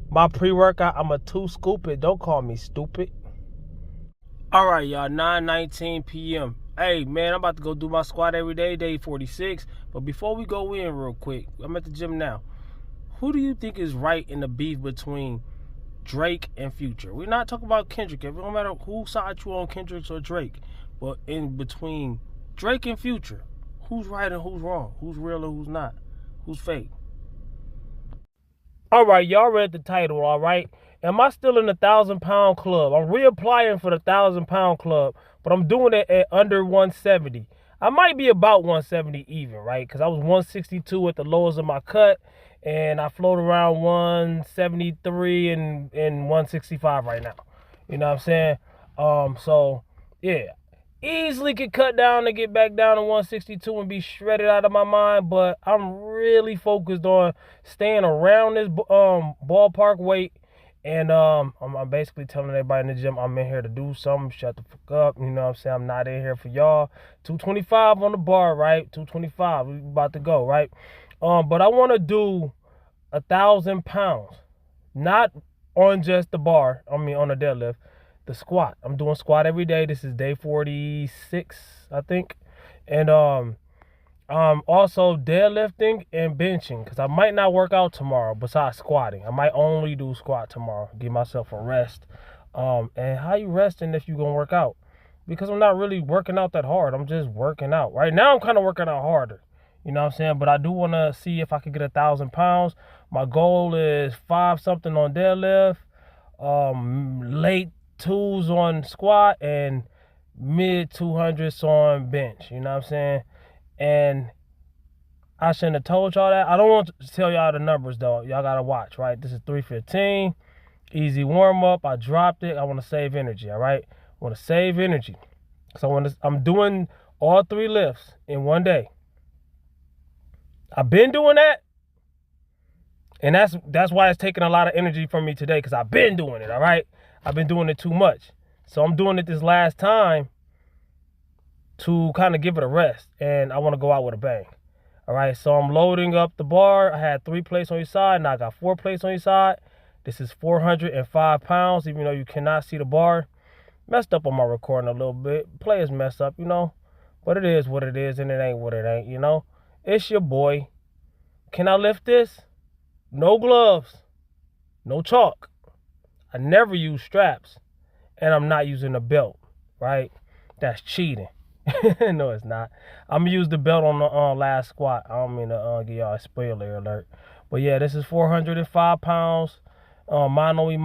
My pre-workout, I'm a 2 scoop it. Don't call me stupid. All right, y'all, 9:19 p.m. Hey, man, I'm about to go do my squat every day, day 46. But before we go in real quick, I'm at the gym now. Who do you think is right in the beef between Drake and Future? We're not talking about Kendrick. It don't matter whose side you on, Kendrick or Drake. But in between Drake and Future, who's right and who's wrong? Who's real and who's not? Who's fake? All right, y'all read the title, all right? Am I still in the 1,000-pound club? I'm reapplying for the 1,000-pound club, but I'm doing it at under 170. I might be about 170 even, right? Because I was 162 at the lowest of my cut, and I float around 173 and 165 right now. You know what I'm saying? So, yeah. Easily could cut down and get back down to 162 and be shredded out of my mind, but I'm really focused on staying around this ballpark weight. And I'm basically telling everybody in the gym I'm in here to do something. Shut the fuck up. You know what I'm saying? I'm not in here for y'all. 225 on the bar, right? 225. We about to go, right? But I want to do 1,000 pounds. Not on just the bar. I mean on the deadlift. The squat. I'm doing squat every day. This is day 46, I think. And also deadlifting and benching, because I might not work out tomorrow besides squatting. I might only do squat tomorrow. Give myself a rest. And how you resting if you're going to work out? Because I'm not really working out that hard. I'm just working out. Right now I'm kind of working out harder. You know what I'm saying? But I do want to see if I could get 1,000 pounds. My goal is 5 something on deadlift. Late 2s on squat and mid 200s on bench. You know what I'm saying? And I shouldn't have told y'all that. I don't want to tell y'all the numbers though. Y'all gotta watch, right? This is 315. Easy warm up. I dropped it. I want to save energy, all right? I want to save energy. So I'm doing all 3 lifts in one day. I've been doing that. And that's why it's taking a lot of energy from me today, because I've been doing it, all right? I've been doing it too much. So I'm doing it this last time to kind of give it a rest. And I want to go out with a bang. All right, so I'm loading up the bar. I had 3 plates on each side. Now I got 4 plates on each side. This is 405 pounds, even though you cannot see the bar. Messed up on my recording a little bit. Players mess up, you know. But it is what it is, and it ain't what it ain't, you know. It's your boy. Can I lift this? No gloves. No chalk. I never use straps, and I'm not using a belt, right? That's cheating. No, it's not. I'm going to use the belt on the last squat. I don't mean to give y'all a spoiler alert. But, yeah, this is 405 pounds. Mano y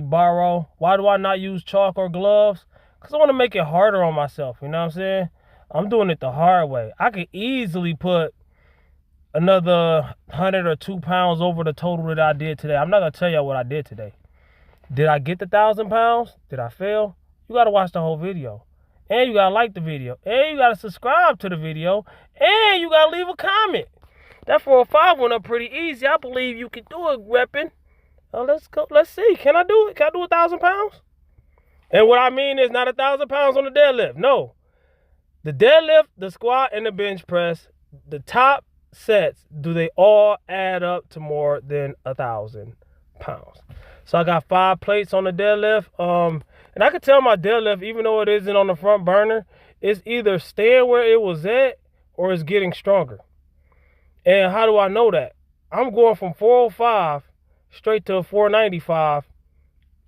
barro. Why do I not use chalk or gloves? Because I want to make it harder on myself, you know what I'm saying? I'm doing it the hard way. I could easily put another 100 or 2 pounds over the total that I did today. I'm not going to tell y'all what I did today. Did I get the 1,000 pounds? Did I fail? You got to watch the whole video. And you got to like the video. And you got to subscribe to the video. And you got to leave a comment. That 405 went up pretty easy. I believe you can do it, repping. Let's go. Let's see. Can I do it? Can I do 1,000 pounds? And what I mean is not 1,000 pounds on the deadlift. No. The deadlift, the squat, and the bench press, the top sets, do they all add up to more than 1,000 pounds? So I got 5 plates on the deadlift. And I can tell my deadlift, even though it isn't on the front burner, it's either staying where it was at or it's getting stronger. And how do I know that? I'm going from 405 straight to 495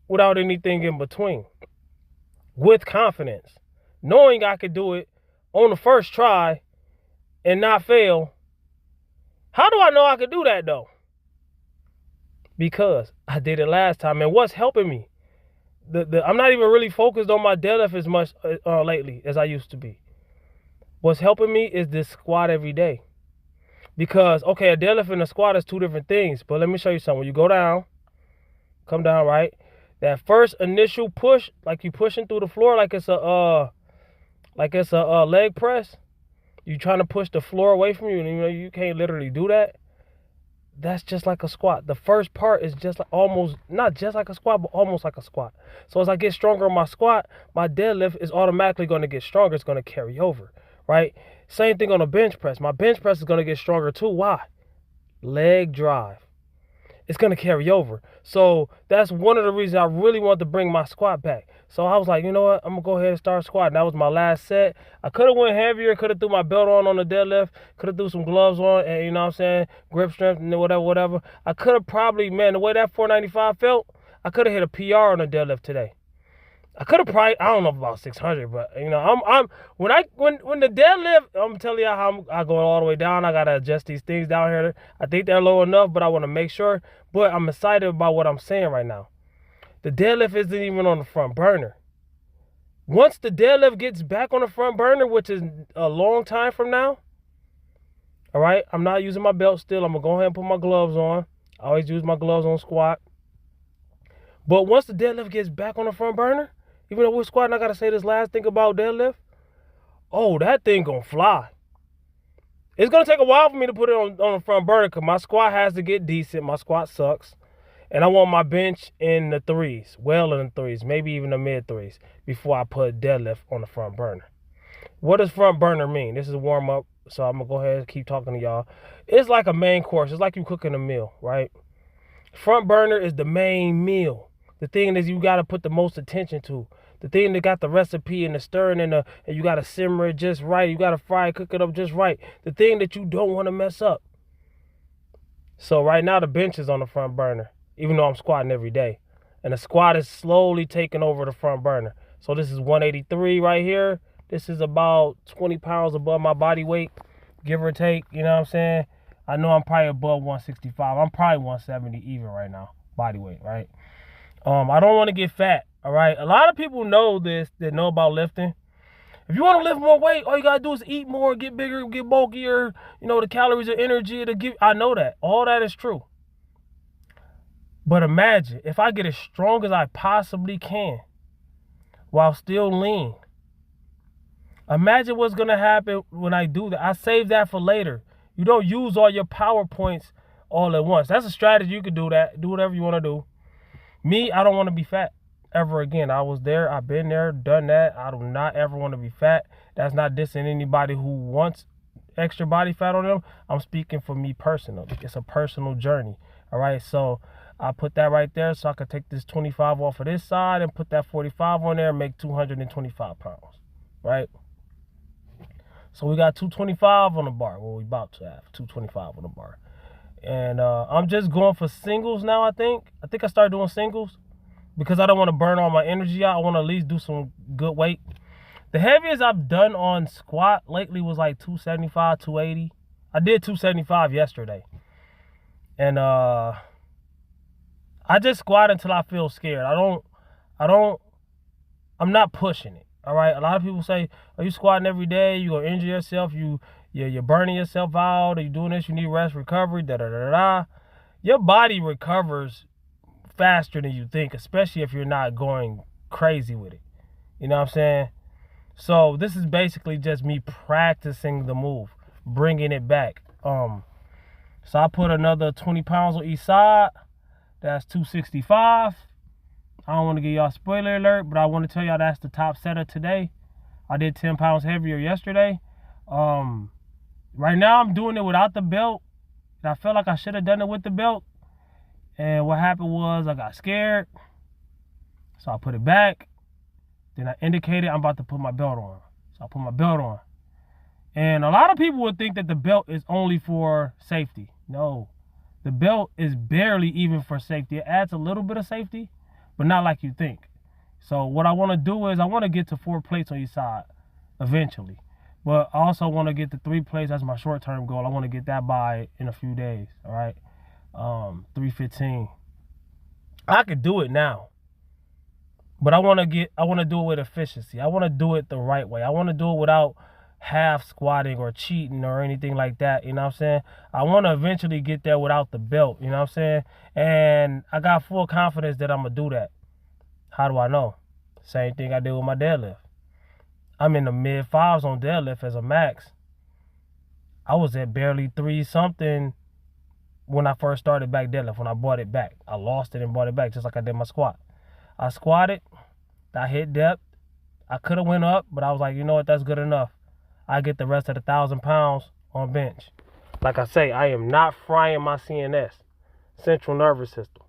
without anything in between. With confidence. Knowing I could do it on the first try and not fail. How do I know I could do that though? Because I did it last time. And what's helping me? I'm not even really focused on my deadlift as much lately as I used to be. What's helping me is this squat every day. Because, okay, a deadlift and a squat is 2 different things. But let me show you something. When you go down, come down, right? That first initial push, like you pushing through the floor like it's a leg press. You trying to push the floor away from you, and you know you can't literally do that. That's just like a squat. The first part is just like almost, not just like a squat, but almost like a squat. So as I get stronger on my squat, my deadlift is automatically going to get stronger. It's going to carry over, right? Same thing on a bench press. My bench press is going to get stronger too. Why? Leg drive. it's going to carry over. So that's one of the reasons I really want to bring my squat back. So I was like, you know what? I'm going to go ahead and start squatting. That was my last set. I could have went heavier, could have threw my belt on the deadlift, could have threw some gloves on, and you know what I'm saying, grip strength and whatever. I could have probably, man, the way that 495 felt, I could have hit a PR on the deadlift today. I could have probably, I don't know about 600, but you know, when the deadlift, I'm telling you how I go all the way down. I gotta adjust these things down here. I think they're low enough, but I want to make sure. But I'm excited about what I'm saying right now. The deadlift isn't even on the front burner. Once the deadlift gets back on the front burner, which is a long time from now, all right, I'm not using my belt still. I'm gonna go ahead and put my gloves on. I always use my gloves on squat. But once the deadlift gets back on the front burner, even though we're squatting, I gotta say this last thing about deadlift. Oh, that thing gonna fly. It's gonna take a while for me to put it on the front burner because my squat has to get decent. My squat sucks. And I want my bench in the threes, well in the threes, maybe even the mid threes, before I put deadlift on the front burner. What does front burner mean? This is a warm up, so I'm gonna go ahead and keep talking to y'all. It's like a main course. It's like you cooking a meal, right? Front burner is the main meal. The thing that you got to put the most attention to. The thing that got the recipe and the stirring and you got to simmer it just right. You got to fry it, cook it up just right. The thing that you don't want to mess up. So right now the bench is on the front burner, even though I'm squatting every day. And the squat is slowly taking over the front burner. So this is 183 right here. This is about 20 pounds above my body weight, give or take. You know what I'm saying? I know I'm probably above 165. I'm probably 170 even right now, body weight, right? I don't want to get fat, all right? A lot of people know this, that know about lifting. If you want to lift more weight, all you got to do is eat more, get bigger, get bulkier. You know, the calories of energy to give. I know that. All that is true. But imagine if I get as strong as I possibly can while still lean. Imagine what's going to happen when I do that. I save that for later. You don't use all your power points all at once. That's a strategy. You can do that. Do whatever you want to do. Me, I don't want to be fat ever again. I was there. I've been there, done that. I do not ever want to be fat. That's not dissing anybody who wants extra body fat on them. I'm speaking for me personally. It's a personal journey. All right. So I put that right there so I could take this 25 off of this side and put that 45 on there and make 225 pounds. Right. So we got 225 on the bar. Well, we about to have 225 on the bar. And I'm just going for singles now, I think. I started doing singles because I don't want to burn all my energy out. I want to at least do some good weight. The heaviest I've done on squat lately was like 275, 280. I did 275 yesterday. And I just squat until I feel scared. I'm not pushing it. All right. A lot of people say, are you squatting every day? You're going to injure yourself. You're burning yourself out. Are you doing this? You need rest, recovery, da-da-da-da. Your body recovers faster than you think, especially if you're not going crazy with it. You know what I'm saying? So this is basically just me practicing the move, bringing it back. So I put another 20 pounds on each side. That's 265. I don't want to give y'all a spoiler alert, but I want to tell y'all that's the top setter today. I did 10 pounds heavier yesterday. Right now I'm doing it without the belt. And I felt like I should have done it with the belt. And what happened was I got scared. So I put it back. Then I indicated I'm about to put my belt on. So I put my belt on. And a lot of people would think that the belt is only for safety. No. The belt is barely even for safety. It adds a little bit of safety, but not like you think. So what I want to do is I want to get to 4 plates on each side eventually. But I also want to get to 3 plates. That's my short-term goal. I want to get that by in a few days, all right? 315. I could do it now. But I want to do it with efficiency. I want to do it the right way. I want to do it without half squatting or cheating or anything like that, you know what I'm saying? I want to eventually get there without the belt, you know what I'm saying? And I got full confidence that I'm going to do that. How do I know? Same thing I did with my deadlift. I'm in the mid 5s on deadlift as a max. I was at barely 3-something when I first started back deadlift, when I brought it back. I lost it and brought it back just like I did my squat. I squatted. I hit depth. I could have went up, but I was like, you know what? That's good enough. I get the rest of the 1,000 pounds on bench. Like I say, I am not frying my CNS. central nervous system.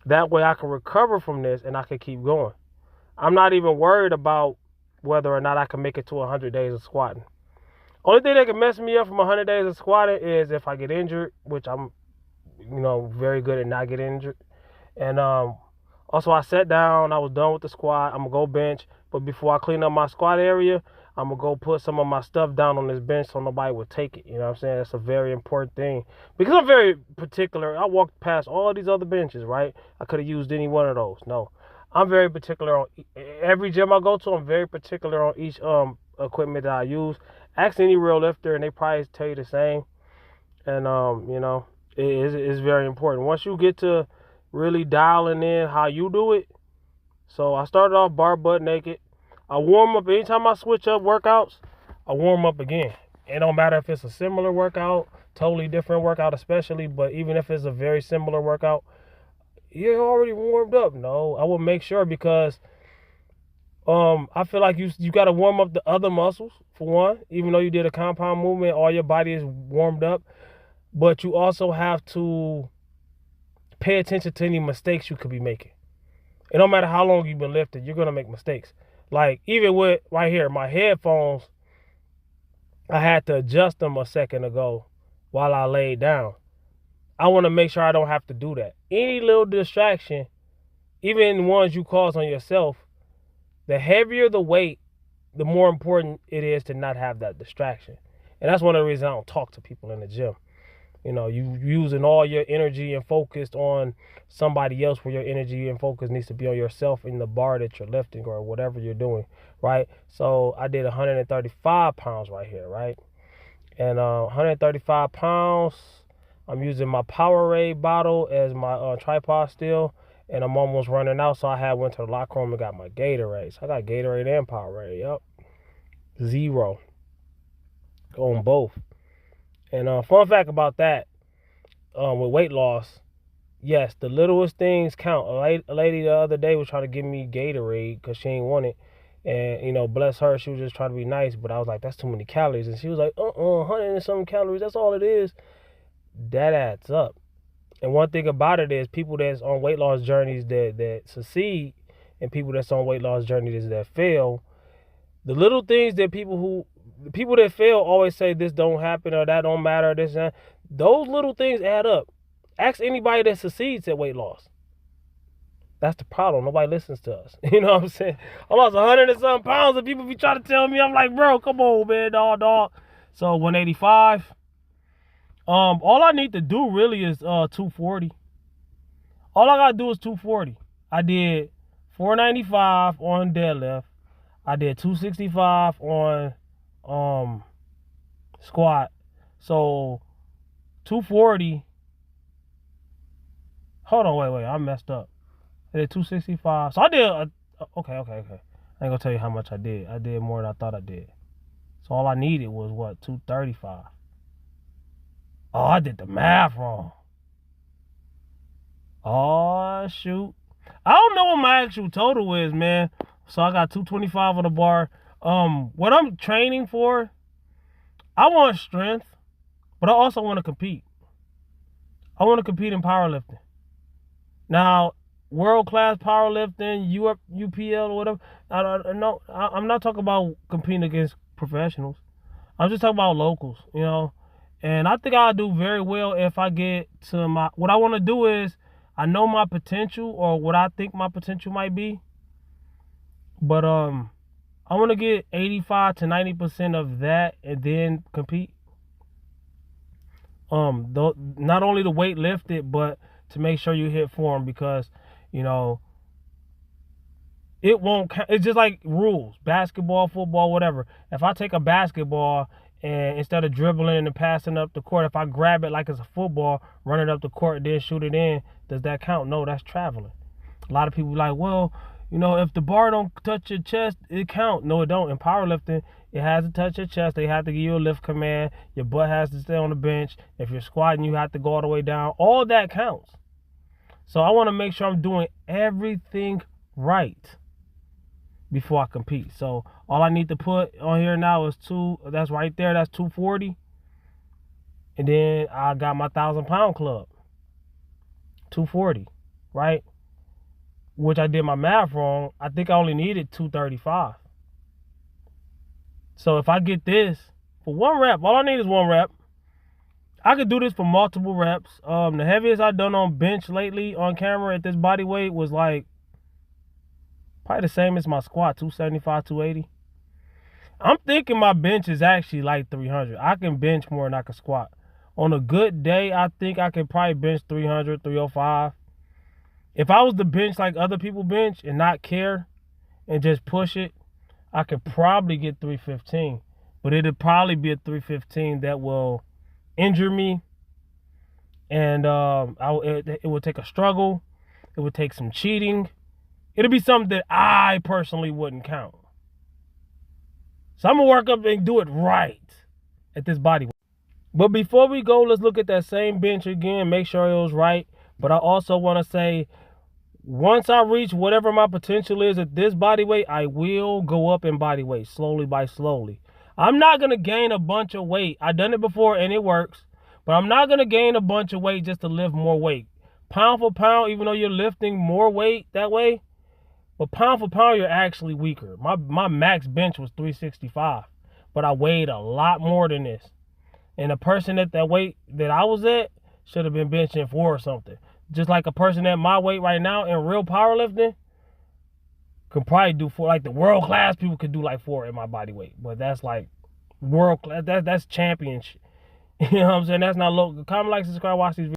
That way I can recover from this and I can keep going. I'm not even worried about whether or not I can make it to 100 days of squatting. Only thing that can mess me up from 100 days of squatting is if I get injured, which I'm, very good at not getting injured. And also I sat down, I was done with the squat, I'm going to go bench. But before I clean up my squat area, I'm going to go put some of my stuff down on this bench so nobody would take it. You know what I'm saying? That's a very important thing. Because I'm very particular. I walked past all these other benches, right? I could have used any one of those. No. I'm very particular on every gym I go to. I'm very particular on each equipment that I use. Ask any real lifter and they probably tell you the same. And, it's very important. Once you get to really dialing in how you do it. So I started off bar butt naked. I warm up anytime I switch up workouts. I warm up again. It don't matter if it's a similar workout, totally different workout especially, but even if it's a very similar workout, you're already warmed up. No, I will make sure because I feel like you got to warm up the other muscles for one. Even though you did a compound movement, all your body is warmed up, but you also have to pay attention to any mistakes you could be making. It don't matter how long you've been lifting, you're gonna make mistakes. Like even with right here, my headphones, I had to adjust them a second ago while I laid down. I want to make sure I don't have to do that. Any little distraction, even ones you cause on yourself, the heavier the weight, the more important it is to not have that distraction. And that's one of the reasons I don't talk to people in the gym. You using all your energy and focused on somebody else where your energy and focus needs to be on yourself in the bar that you're lifting or whatever you're doing, right? So I did 135 pounds right here, right? And 135 pounds, I'm using my Powerade bottle as my tripod still, and I'm almost running out, so I went to the locker room and got my Gatorade. So I got Gatorade and Powerade, yep. 0 on both. And fun fact about that, with weight loss, yes, the littlest things count. A lady the other day was trying to give me Gatorade because she ain't want it. And, bless her, she was just trying to be nice. But I was like, that's too many calories. And she was like, 100 and some calories, that's all it is. That adds up. And one thing about it is people that's on weight loss journeys that succeed and people that's on weight loss journeys that fail, the little things that people that fail always say this don't happen or that don't matter, this and that. Those little things add up. Ask anybody that succeeds at weight loss. That's the problem. Nobody listens to us. You know what I'm saying? I lost 100 and some pounds and people be trying to tell me, I'm like, bro, come on, man, dog. So 185. All I need to do really is 240. All I gotta do is 240. I did 495 on deadlift. I did 265 on squat. So 240. Hold on, wait, I messed up. I did 265. So I did okay. I ain't gonna tell you how much I did. I did more than I thought I did. So all I needed was 235. Oh, I did the math wrong. Oh, shoot. I don't know what my actual total is, man. So I got 225 on the bar. What I'm training for, I want strength, but I also want to compete. I want to compete in powerlifting. Now, world-class powerlifting, UPL or whatever, I'm not talking about competing against professionals. I'm just talking about locals, And I think I'll do very well if I get to what I want to do is, I know my potential or what I think my potential might be. But I want to get 85 to 90% of that and then compete. Not only to weight lift it, but to make sure you hit form because, it won't. It's just like rules, basketball, football, whatever. If I take a basketball and instead of dribbling and passing up the court, if I grab it like it's a football, run it up the court, and then shoot it in, does that count? No, that's traveling. A lot of people are like, well, if the bar don't touch your chest, it count. No, it don't. In powerlifting, it has to touch your chest. They have to give you a lift command. Your butt has to stay on the bench. If you're squatting, you have to go all the way down. All that counts. So I want to make sure I'm doing everything right before I compete. So all I need to put on here now is that's right there, that's 240. And then I got my 1,000-pound club. 240, right? Which I did my math wrong. I think I only needed 235. So if I get this for 1 rep, all I need is 1 rep. I could do this for multiple reps. The heaviest I've done on bench lately on camera at this body weight was like probably the same as my squat, 275, 280. I'm thinking my bench is actually like 300. I can bench more than I can squat. On a good day, I think I can probably bench 300, 305. If I was to bench like other people bench and not care and just push it, I could probably get 315. But it'd probably be a 315 that will injure me. And it would take a struggle. It would take some cheating. It'll be something that I personally wouldn't count. So I'm going to work up and do it right at this body weight. But before we go, let's look at that same bench again. Make sure it was right. But I also want to say, once I reach whatever my potential is at this body weight, I will go up in body weight slowly by slowly. I'm not going to gain a bunch of weight. I've done it before and it works. But I'm not going to gain a bunch of weight just to lift more weight. Pound for pound, even though you're lifting more weight that way, but pound for pound, you're actually weaker. My max bench was 365, but I weighed a lot more than this. And a person at that weight that I was at should have been benching 4 or something. Just like a person at my weight right now in real powerlifting could probably do 4. Like the world class people could do like 4 at my body weight. But that's like world class. That's championship. You know what I'm saying? That's not local. Comment, like, subscribe, watch these videos.